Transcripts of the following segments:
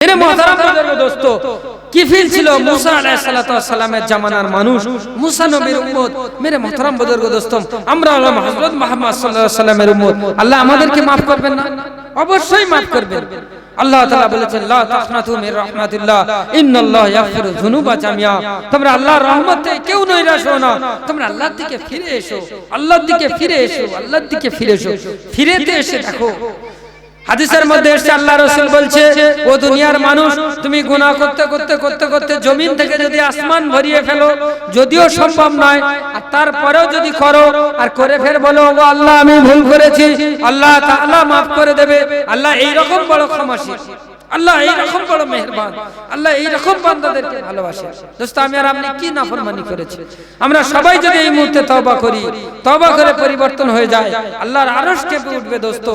मेरे मोहतरम बुजुर्ग दोस्तों किफिल ছিল मूसा अलैहिस्सलाমের জামানার মানুষ मूसा নবীর উম্মত मेरे मोहतरम बुजुर्ग दोस्तों আমরা হযরত মুহাম্মদ সাল্লাল্লাহু আলাইহি ওয়াসাল্লামের উম্মত আল্লাহ আমাদেরকে maaf করবেন না অবশ্যই maaf করবেন আল্লাহ তাআলা বলেছেন লা তাখনাতু মির রাহমাতিল্লাহ ইন্নাল্লাহা ইয়াগফিরু যুনুবা জামিআ তোমরা আল্লাহর রহমত থেকে কেউ নৈরাশ হও না তোমরা আল্লাহর দিকে ফিরে এসো আল্লাহর দিকে ফিরে এসো আল্লাহর দিকে ফিরে এসো ফিরেতে এসে দেখো হাদিসের মধ্যে এসে আল্লাহ রাসূল বলছে ও দুনিয়ার মানুষ তুমি গুনাহ করতে করতে করতে করতে জমিন থেকে যদি আসমান ভরিয়ে ফেলো যদিও সম্ভব নয় আর তারপরেও যদি করো আর করে ফের বলো ও আল্লাহ আমি ভুল করেছি আল্লাহ তাআলা maaf করে দেবে আল্লাহ এই রকম বড় ক্ষমাশীল আল্লাহ এই রকম বড় মেহেরবান আল্লাহ এই রকম বান্দাদেরকে ভালোবাসে দোস্ত আমি আর আপনি কি নাফরমানি করেছি আমরা সবাই যদি এই মুহূর্তে তওবা করি তওবা করে পরিবর্তন হয়ে যায় আল্লাহর আরশ কেঁপে উঠবে দোস্ত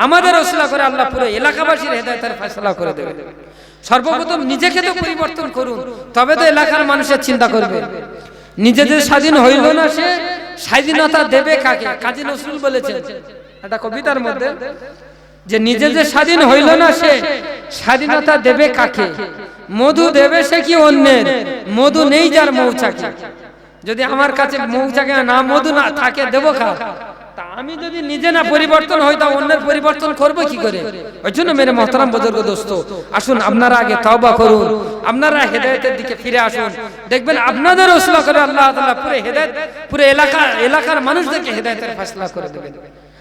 আমাদের ওসিলা করে আল্লাহ পুরো এলাকাবাসীর হেদায়েতের ফয়সালা করে দেবে সর্বপ্রথম নিজেকে তো পরিবর্তন করুন তবে তো এলাকার মানুষের চিন্তা করবে নিজে যে স্বাধীন হইল না সে স্বাধীনতা দেবে কাকে কাজী নজরুল বলেছেন একটা কবিতার মধ্যে যে নিজে যে স্বাধীন হইল না সে স্বাধীনতা দেবে কাকে মধু দেবে সে কি অন্যের মধু নেই যার মৌচাকে যদি আমার কাছে মৌচাকে না মধু না থাকে দেব কার তা আমি যদি নিজে না পরিবর্তন হই তা অন্যের পরিবর্তন করব কি করে ওইজন্য মেরে মোহতারাম বুজুর্গ দোস্ত আসুন আপনারা আগে তওবা করুন আপনারা হেদায়েতের দিকে ফিরে আসুন দেখবেন আপনাদের ওসিলা করে আল্লাহ তাআলা পুরো হেদায়েত পুরো এলাকার মানুষদেরকে হেদায়েতের ফয়সালা করে দেবেন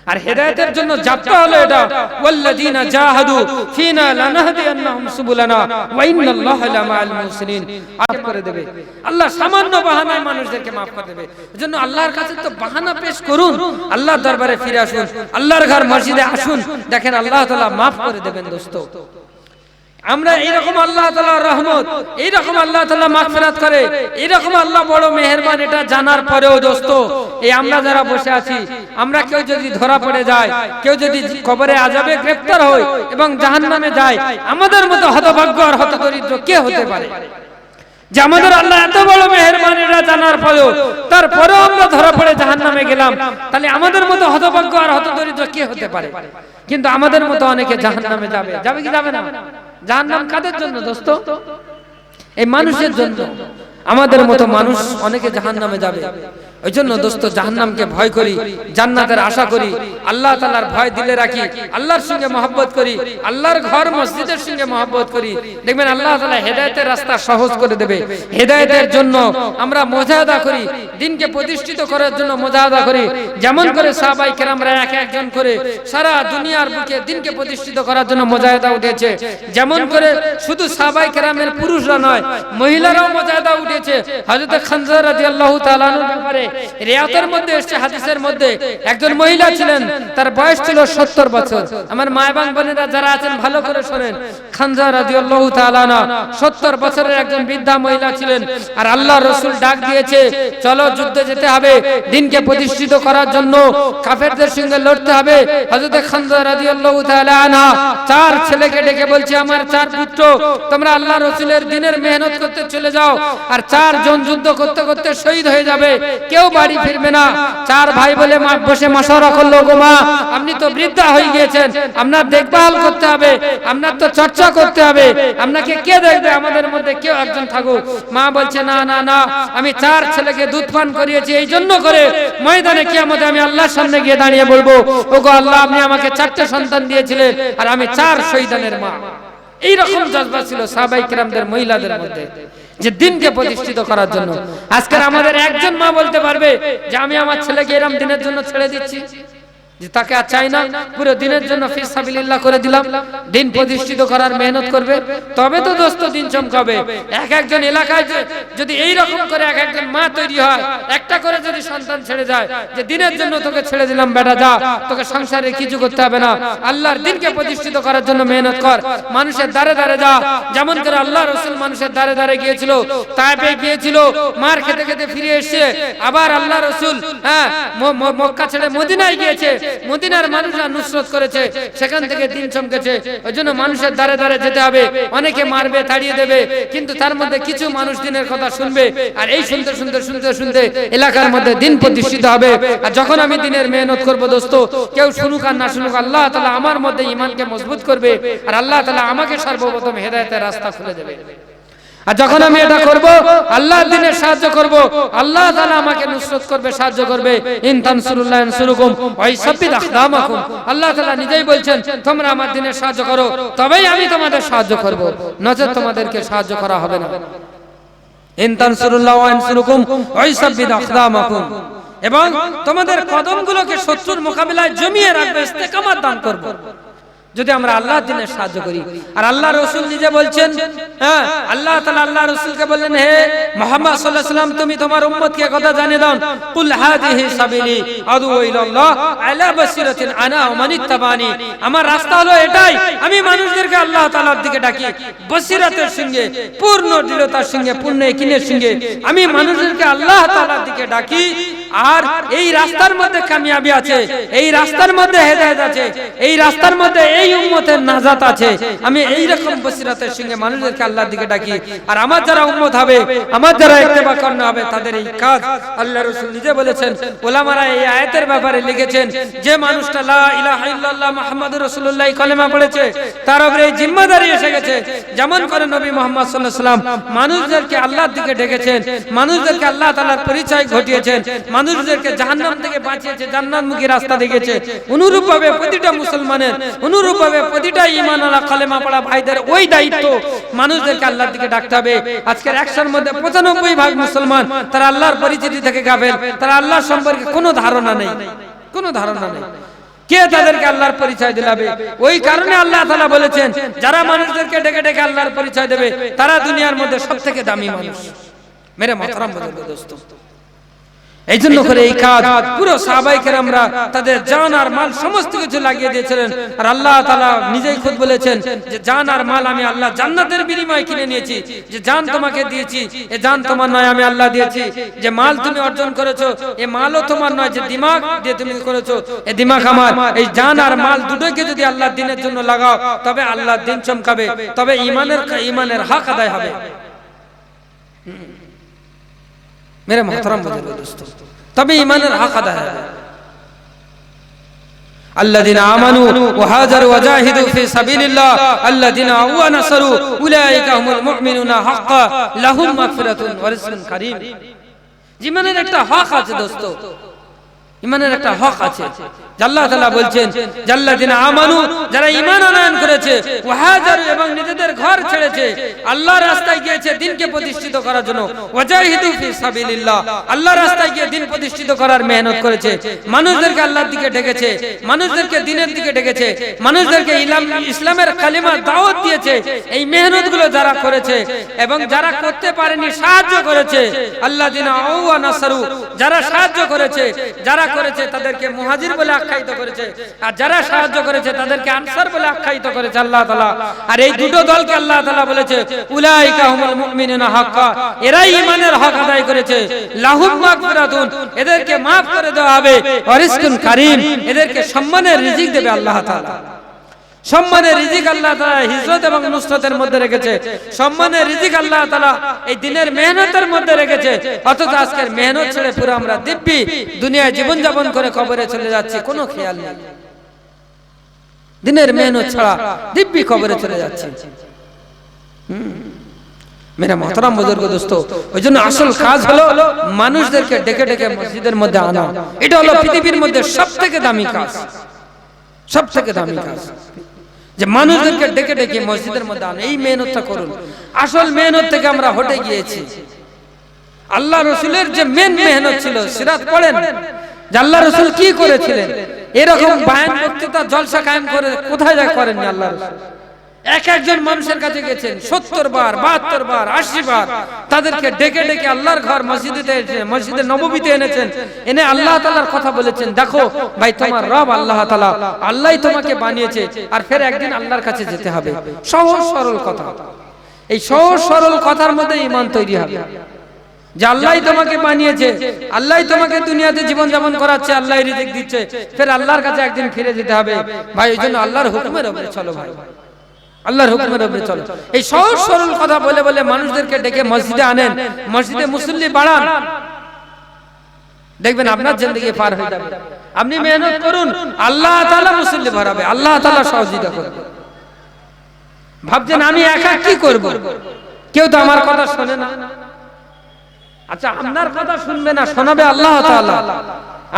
আর হেদায়েতের জন্য যাত্রা হলো এটা ওয়াল্লাযিনা জাহাদু ফিনা লানাহদিয়ান্নাহুম সুবুলানা ওয়া ইন্নাল্লাহা লামাআল মুহসিনিন আপ করে দেবে আল্লাহ সামান্য বাহানায় মানুষদেরকে maaf করে দেবে এজন্য আল্লাহর কাছে তো বাহানা পেশ করুন আল্লাহর দরবারে ফিরে আসুন আল্লাহর ঘর মসজিদে আসুন দেখেন আল্লাহ তাআলা maaf করে দেবেন দোস্ত আমরা এইরকম আল্লাহ তাআলার রহমত এইরকম আল্লাহ তাআলা মাগফিরাত করে এইরকম আল্লাহ বড় মেহেরবান এটা জানার পরেও দোস্ত এই আমরা যারা বসে আছি আমরা কেউ যদি ধরা পড়ে যায় কেউ যদি কবরে আযাবে গ্রেফতার হয় এবং জাহান্নামে যায় আমাদের মতো হতভাগ্য আর হতদরিদ্র কে হতে পারে যে আমাদের আল্লাহ এত বড় মেহেরবান এটা জানার পরেও তারপরেও আমরা ধরা পড়ে জাহান্নামে গেলাম তাহলে আমাদের মতো হতভাগ্য আর হতদরিদ্র কে হতে পারে কিন্তু আমাদের মতো অনেকে জাহান্নামে যাবে যাবে কি যাবে না জাহান্নাম কাদের জন্য দোস্ত এই মানুষের জন্য আমাদের মতো মানুষ অনেকে জাহান্নামে যাবে ওইজন্য দোস্ত জাহান্নামকে ভয় করি জান্নাতের আশা করি আল্লাহ তাআলার ভয় দিলে রাখি আল্লাহর সঙ্গে মহব্বত করি আল্লাহর ঘর মসজিদের সঙ্গে মহব্বত করি দেখবেন আল্লাহ তাআলা হেদায়েতের রাস্তা সহজ করে দেবে হেদায়েতের জন্য আমরা মুজাহাদা করি দ্বীনকে প্রতিষ্ঠিত করার জন্য মুজাহাদা করি যেমন করে সাহাবায়ে কেরামরা এক একজন করে সারা দুনিয়ার বুকে দ্বীনকে প্রতিষ্ঠিত করার জন্য মুজাহাদা উঠেছে যেমন করে শুধু সাহাবায়ে কেরামের পুরুষরা নয় মহিলারাও মুজাহাদা উঠেছে হযরত খানজা রাদিয়াল্লাহু তাআলা আনহু ব্যাপারে রিয়াতের মধ্যে এসেছে হাদিসের মধ্যে একজন মহিলা ছিলেন তার বয়স ছিল 70 বছর আমার মা এবং বোনেরা যারা আছেন ভালো করে শুনেন খানজা রাদিয়াল্লাহু তাআলা না 70 বছরের একজন বৃদ্ধা মহিলা ছিলেন আর আল্লাহর রাসূল ডাক দিয়েছে চলো যুদ্ধে যেতে হবে দ্বীনকে প্রতিষ্ঠিত করার জন্য কাফেরদের সঙ্গে লড়তে হবে হযরত খানজা রাদিয়াল্লাহু তাআলা আনহা চার ছেলেকে ডেকে বলছে আমার চার পুত্র তোমরা আল্লাহর রাসূলের দ্বীনের মেহনত করতে চলে যাও আর চার জন যুদ্ধ করতে করতে শহীদ হয়ে যাবে কেউ বাড়ি ফিরবে না চার ভাই বলে বসে মাশওয়ারা করলো গো মা আপনি তো বৃদ্ধা হয়ে গিয়েছেন আপনার দেখভাল করতে হবে আপনার তো চর্চা করতে হবে আপনাকে কে দেখবে আমাদের মধ্যে কেউ একজন থাকুক মা বলছে না না না আমি চার ছেলেকে দুধ পান করিয়েছি এই জন্য করে ময়দানে কিয়ামতে আমি আল্লাহর সামনে গিয়ে দাঁড়িয়ে বলবো ওগো আল্লাহ আপনি আমাকে চারটি সন্তান দিয়েছিলেন আর আমি চার শহীদানের মা এই রকম জজবা ছিল সাহাবায়ে কেরামদের মহিলাদের মধ্যে যে দ্বীনকে প্রতিষ্ঠিত করার জন্য আজকের আমাদের একজন মা বলতে পারবে যে আমি আমার ছেলেকে এরকম দ্বীনের জন্য ছেড়ে দিচ্ছি যে তাকে আর চাই না পুরো দ্বীনের জন্য ফি সাবিলিল্লাহ করে দিলাম দ্বীন প্রতিষ্ঠিত করার মেহনত করবে তবে তো দোস্ত দ্বীন চমকাবে এক একজন এলাকায় যদি এই রকম করে এক একজন মা তৈরি হয় একটা করে যদি সন্তান ছেড়ে যায় যে দ্বীনের জন্য তোকে ছেড়ে দিলাম বেটা যা তোকে সংসারে কিছু করতে হবে না আল্লাহর দ্বীনকে প্রতিষ্ঠিত করার জন্য মেহনত কর মানুষের দ্বারে দ্বারে যা যেমন করে আল্লাহ রাসূল মানুষের দ্বারে দ্বারে গিয়েছিল তায়েফে গিয়েছিল মার খেতে খেতে ফিরে এসেছে আবার আল্লাহ রাসূল মক্কা ছেড়ে মদিনায় গিয়েছে মদিনার মানুষরা নুসরত করেছে, সেখান থেকে দিন চমকেছে। ওই জন্য মানুষের দ্বারে দ্বারে যেতে হবে। অনেকে মারবে, তাড়িয়ে দেবে, কিন্তু তার মধ্যে কিছু মানুষ দিনের কথা শুনবে, আর এই শুনতে শুনতে শুনতে শুনতে এলাকার মধ্যে দিন প্রতিষ্ঠিত হবে। আর যখন আমি দিনের মেহনত করব দোস্ত, কেউ শুনুক আর না শুনুক, আল্লাহ তাআলা আমার মধ্যে ঈমানকে মজবুত করবে, আর আল্লাহ তাআলা আমাকে সর্বপ্রথম হেদায়েতের রাস্তা খুলে দেবে। আর যখন আমি এটা করব, আল্লাহর দ্বীনের সাহায্য করব, আল্লাহ তাআলা আমাকে নুসরত করবে, সাহায্য করবে। ইন তানসুরুল্লাহ ইয়ানসুরুকুম ওয়া ইসাব্বিত আকদামাকুম। আল্লাহ তাআলা নিজেই বলছেন, তোমরা আমার দ্বীনের সাহায্য করো, তবেই আমি তোমাদের সাহায্য করব, নচেত তোমাদেরকে সাহায্য করা হবে না। ইন তানসুরুল্লাহ ইয়ানসুরুকুম ওয়া ইসাব্বিত আকদামাকুম। এবং তোমাদের কদমগুলোকে শত্রুর মোকাবিলায় জমিয়ে রাখবে, ইস্তেকামত দান করব যদি আমরা আল্লাহর দ্বীনের সাহায্য করি। আর আল্লাহ রাসূল নিজে বলছেন, হ্যাঁ, আল্লাহ তাআলা আল্লাহ রাসূলকে বললেন, হে মুহাম্মদ সাল্লাল্লাহু আলাইহি ওয়াসাল্লাম, তুমি তোমার উম্মতকে কথা জানিয়ে দাও, কুল হাযিহি সাবিলি আদু ইলাল্লাহ আলা বাসিরাতিন আনা ওয়া মান ইত্তাবানি। আমার রাস্তা হলো এটাই, আমি মানুষদেরকে আল্লাহ তাআলার দিকে ডাকি বসিরাতের সঙ্গে, পূর্ণ দৃঢ়তার সঙ্গে, পূর্ণ ইয়াকিনের সঙ্গে আমি মানুষদেরকে আল্লাহ তাআলার দিকে ডাকি। আর এই রাস্তার মধ্যে কামিয়াবি আছে, এই রাস্তার মধ্যে হেদায়েত আছে, এই রাস্তার মধ্যে এই উম্মতের নাজাত আছে। আমি এই রকম বসিরাতের সঙ্গে মানুষদেরকে আল্লাহর দিকে ডাকি। আর আমার যারা উম্মত হবে, আমার যারা ইত্তেবা করতে হবে, তাদের এই কাজ আল্লাহ রাসূল নিজে বলেছেন। ওলামারা এই আয়াতের ব্যাপারে লিখেছেন, যে মানুষটা লা ইলাহা ইল্লাল্লাহ মুহাম্মাদুর রাসূলুল্লাহ কালেমা পড়েছে, তার উপরে এই জিম্মাদারি এসে গেছে। যেমন করে নবী মুহাম্মদ সাল্লাল্লাহু আলাইহি ওয়াসাল্লাম মানুষদেরকে আল্লাহর দিকে ডেকেছেন, মানুষদেরকে আল্লাহ তাআলার পরিচয় ঘটিয়েছেন, মানুষদেরকে জাহান্নাম থেকে বাঁচিয়েছে, জান্নাতমুখী রাস্তা দেখিয়েছে, অনুরূপভাবে প্রতিটা মুসলমানের, অনুরূপভাবে প্রতিটা ঈমানওয়ালা কালেমা পড়া ভাইদের ওই দায়িত্ব, মানুষদেরকে আল্লাহর দিকে ডাকতে হবে। আজকের 100-এর মধ্যে 95% মুসলমান তারা আল্লাহর পরিচিতি থেকে গাফেল, তারা আল্লাহ সম্পর্কে কোনো ধারণা নেই, কোনো ধারণা নেই। কে তাদেরকে আল্লাহর পরিচয় দিলাবে? ওই কারণে আল্লাহ তাআলা বলেছেন, যারা মানুষদেরকে ডেকে ডেকে আল্লাহর পরিচয় দেবে, তারা দুনিয়ার মধ্যে সবথেকে দামি মানুষ। মেরে মুহতারাম বুজুর্গ দোস্ত, এই জন্য করে এই কাজ পুরো সাহাবায়ে কেরামরা তাদের জান আর মাল সমস্ত কিছু লাগিয়ে দিয়েছিলেন। আর আল্লাহ তাআলা নিজেই খুদ বলেছেন যে জান আর মাল আমি আল্লাহ জান্নাতের বিনিময়ে কিনে নিয়েছি। যে জান তোমাকে দিয়েছি, এ জান তোমার নয়, আমি আল্লাহ দিয়েছি। যে মাল তুমি অর্জন করেছো, এ মালও তোমার নয়। যে দিমাগ দিয়ে তুমি করেছো, এ দিমাগ আমার। এই জান আর মাল দুটোকে যদি আল্লাহর দ্বীনের জন্য লাগাও, তবে আল্লাহর দ্বীন চমকাবে, তবে ঈমানের হক আদায় হবে। मेरे मोहतरम बुजुर्ग दोस्तों, तभी ईमान हक अदा है। الذين آمنوا وهاجروا وجاهدوا في سبيل الله الذين آووا ونصروا أولئك هم المؤمنون حقا لهم مغفرة ورزق كريم। জীবনের একটা হক আছে দোস্ত, ঈমানের একটা হক আছে। আল্লাহ তাআলা বলছেন, জাল্লাযিনা আমানু, যারা ঈমান আনয়ন করেছে, ওয়াহাজারু, এবং নিজেদের ঘর ছেড়েছে, আল্লাহর রাস্তায় গিয়েছে দ্বীনকে প্রতিষ্ঠিত করার জন্য, ওয়াজাহিদু ফি সাবিলিল্লাহ, আল্লাহর রাস্তায় গিয়ে দ্বীন প্রতিষ্ঠিত করার মেহনত করেছে, মানুষদেরকে আল্লাহর দিকে ডেকেছে, মানুষদেরকে দ্বীনের দিকে ডেকেছে, মানুষদেরকে ইসলামের কালিমা দাওয়াত দিয়েছে। এই মেহনতগুলো যারা করেছে এবং যারা করতে পারেনি সাহায্য করেছে, আল্লাযিনা আওয়া নাসারু, যারা সাহায্য করেছে, যারা করেছে তাদেরকে মুহাজির বলে আখ্যায়িত করেছে, আর যারা সাহায্য করেছে তাদেরকে আনসার বলে আখ্যায়িত করেছে আল্লাহ তাআলা। আর এই দুটো দলকে আল্লাহ তাআলা বলেছে উলাইকা হুমুল মুমিনুনা হাক্কা, এরাই ঈমানের হক আদায় করেছে। লাহুম মাগফিরাতুন, এদেরকে maaf করে দেওয়া হবে, ওয়া রিজকুন কারীম, এদেরকে সম্মানের রিজিক দেবে আল্লাহ তাআলা। সম্মানের রিজিক আল্লাহ তাআলা হিজরত এবং নুসরতের মধ্যে রেখেছে, সম্মানের রিজিক আল্লাহ তাআলা এই দিনের মেহনতের মধ্যে রেখেছে। অথচ আজকের মেহনত ছেড়ে পুরো আমরা দিব্যি দুনিয়ায় জীবন যাপন করে কবরে চলে যাচ্ছি, কোনো খেয়াল নেই। দিনের মেহনত ছাড়া দিব্যি কবরে চলে যাচ্ছি। মেরা মুহতারাম বুজুর্গ দোস্ত, ওই জন্য আসল কাজ হলো মানুষদেরকে ডেকে ডেকে মসজিদের মধ্যে আনা। এটা হলো পৃথিবীর মধ্যে সবথেকে দামি কাজ, সবথেকে দামি কাজ, যে মানুষদেরকে ডেকে ডেকে মসজিদের মধ্যে আনা। এই মেহনতটা করুন। আসল মেহনত থেকে আমরা হটে গিয়েছি। আল্লাহ রাসূলের যে মেন মেহনত ছিল, সিরাত পড়েন যে আল্লাহ রাসূল কি করেছিলেন। এরকম বায়ান বক্তৃতা জলসা কায়েম করে কোথায় যা করেননি আল্লাহ রাসূল। এক একজন মানুষের কাছে গেছেন 70 বার, 72 বার, 80 বার, তাদেরকে ডেকে ডেকে আল্লাহর ঘর মসজিদে নববীতে এনেছেন, এনে আল্লাহ তাআলার কথা বলেছেন। দেখো ভাই, তোমার রব আল্লাহ তাআলা, আল্লাহই তোমাকে বানিয়েছে, আর ফের একদিন আল্লাহর কাছে যেতে হবে। সহজ সরল কথা, এই সহজ সরল কথার মধ্যে ঈমান তৈরি হবে। যে আল্লাহই তোমাকে বানিয়েছে, আল্লাহই তোমাকে দুনিয়াতে জীবন যাপন করাচ্ছে, আল্লাহই রিজিক দিচ্ছে, ফের আল্লাহর কাছে একদিন ফিরে যেতে হবে ভাই। এই জন্য আল্লাহর হুকুমের উপরে চলো ভাই, আল্লাহর হুকুমের উপরে চলো। এই সহজ সরল কথা বলে বলে মানুষদেরকে ডেকে মসজিদে আনেন, মসজিদে মুসল্লি বাড়ান, দেখবেন আপনার জিন্দেগি পার হয়ে যাবে। আপনি মেহনত করুন, আল্লাহ তাআলা মুসল্লি বাড়াবে, আল্লাহ তাআলা সহযোগিতা করবে। ভাবছেন আমি একা কি করব, কেউ তো আমার কথা শোনে না। আচ্ছা আপনার কথা শুনবে না, শোনাবে আল্লাহ তাআলা।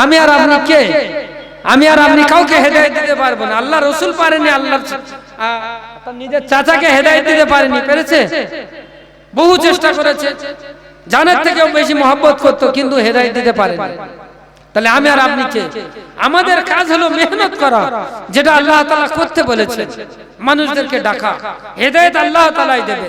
আমি আর আপনি কে? আমি আর আপনি কাউকে হেদায়েত দিতে পারবো না। আল্লাহ রাসূল পারেনি, আল্লাহর তার নিজের চাচাকে হেদায়েত দিতে পারেনি, পেরেছে? বহু চেষ্টা করেছে, জানের থেকেও বেশি মহব্বত করতো, কিন্তু হেদায়েত দিতে পারেনি। তাহলে আমি আর আপনি কে? আমাদের কাজ হলো মেহনত করা, যেটা আল্লাহ তাআলা করতে বলেছেন, মানুষদেরকে ডাকা। হেদায়েত আল্লাহ তাআলাই দেবে,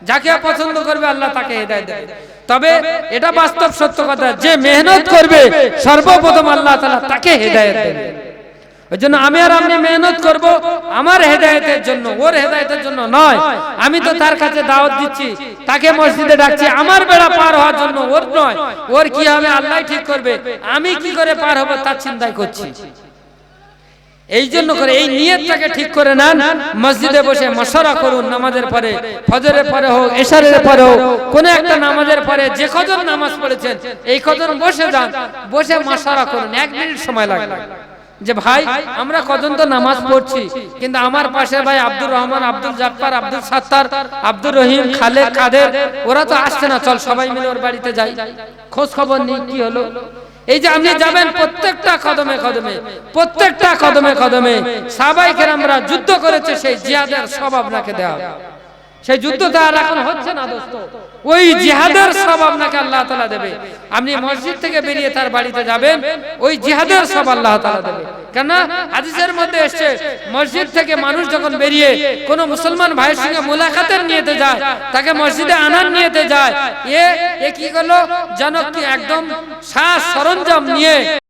যাকে পছন্দ করবে আল্লাহ তাকে হেদায়েত দেবে। তবে এটা বাস্তব সত্য কথা, যে মেহনত করবে সর্বপ্রথম আল্লাহ তাআলা তাকে হেদায়েত দেবে। ওইজন্য আমি আর আপনি মেহনত করব আমার হেদায়েতের জন্য, ওর হেদায়েতের জন্য নয়। আমি তো তার কাছে দাওয়াত দিচ্ছি, তাকে মসজিদে ডাকছি আমার বেড়া পার হওয়ার জন্য, ওর নয়। ওর কি হবে আল্লাহ ঠিক করবে, আমি কি করে পার হব তার চিন্তাই করছি। এই জন্য করে এই নিয়তটাকে ঠিক করে নেন, মসজিদে বসে মাশওয়ারা করুন। নামাজের পরে, ফজরের পরে হোক, এশারের পরে হোক, কোন একটা নামাজের পরে যে কজন নামাজ পড়েছেন এই কজন বসে যান, বসে মাশওয়ারা করুন। 1 মিনিট সময় লাগবে যে ভাই আমরা কজন তো নামাজ পড়ছি, কিন্তু আমার পাশের ভাই আব্দুর রহমান, আব্দুল জাফর, আব্দুল সাত্তার, আব্দুর রহিম, খালেদ, কাদের, ওরা তো আসছে না, চল সবাই মিলে ওর বাড়িতে যাই, খোঁজ খবর নিই কি হলো। এই যে আপনি যাবেন প্রত্যেকটা কদমে কদমে, প্রত্যেকটা কদমে কদমে সাহাবায়ে কেরামরা যুদ্ধ করেছে, সেই জিহাদের সব আপনাকে দেওয়া। সেই যুদ্ধ তো আর এখন হচ্ছে না দোস্ত, ওই জিহাদের সব আপনাকে আল্লাহ তাআলা দেবে। আপনি মসজিদ থেকে বেরিয়ে তার বাড়িতে যাবেন, ওই জিহাদের সব আল্লাহ তাআলা দেবে। কেন হাদিসের মধ্যে এসেছে, মসজিদ থেকে মানুষ যখন বেরিয়ে কোন মুসলমান ভাইয়ের সঙ্গে মুলাকাতের নিয়তে যায়, তাকে মসজিদে আনার নিয়তে যায়, এ কি করলো যেন কি একদম সাজ সরঞ্জাম নিয়ে